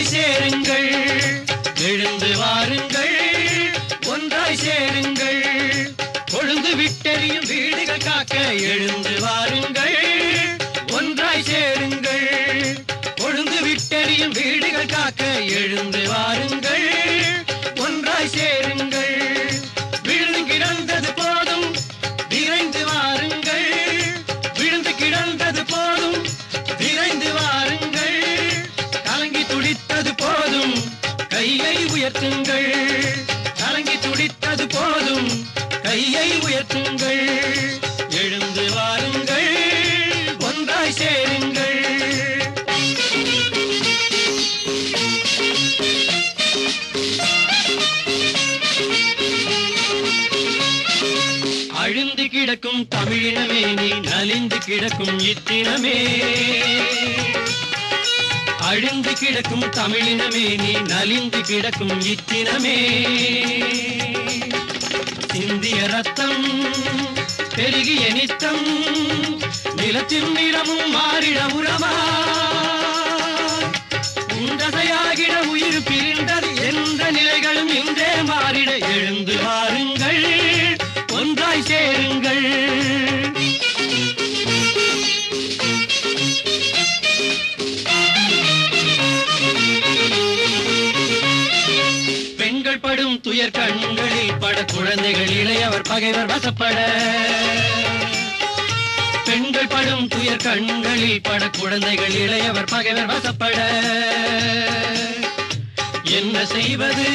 ஒன்றாய் சேருங்கள் எழுந்து வாருங்கள் ஒன்றாய் சேருங்கள் கொழுந்து விட்டெறியும் வீடுகள் காக்க எழுந்து வாருங்கள் ஒன்றாய் சேருங்கள் கொழுந்து விட்டெறியும் வீடுகள் காக்க எழுந்து வாருங்கள் ஒன்றாய் சேருங்கள் விழுந்து கிடந்தது போதும் விரைந்து வாருங்கள் விழுந்து கிடந்தது போதும் விரைந்து வாருங்கள் கலங்கி துடித்தது போதும் கையை உயர்த்துங்கள் கலங்கி துடித்தது போதும் கையை உயர்த்துங்கள் எழுந்து வாருங்கள் ஒன்றாய் சேருங்கள் அழிந்து கிடக்கும் தமிழினமே நீ நலிந்து கிடக்கும் இத்தினமே அழிந்து கிடக்கும் தமிழினமே நீ நலிந்து கிடக்கும் இத்தினமே சிந்திய ரத்தம் பெருகிய நித்தம் நிலத்தின் நிறமும் மாறிட உரமா உண்டதையாகிட உயிர் பிரிந்தது என்ற நிலைகளும் இன்றே மாறிட எழுந்து வாருங்கள் ஒன்றாய் சேருங்கள் பெண்கள் படும் துயர் கண்களில் பட குழந்தைகள் இளையவர் பகைவர் வசப்பட பெண்கள் படும் துயர் கண்களில் பட குழந்தைகள் இளையவர் பகைவர் வசப்பட என்ன செய்வது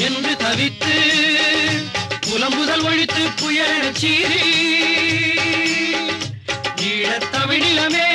என்று தவித்து புலம்புதல் ஒழித்து புயல் சீறி ஈழத் தமிழிலமே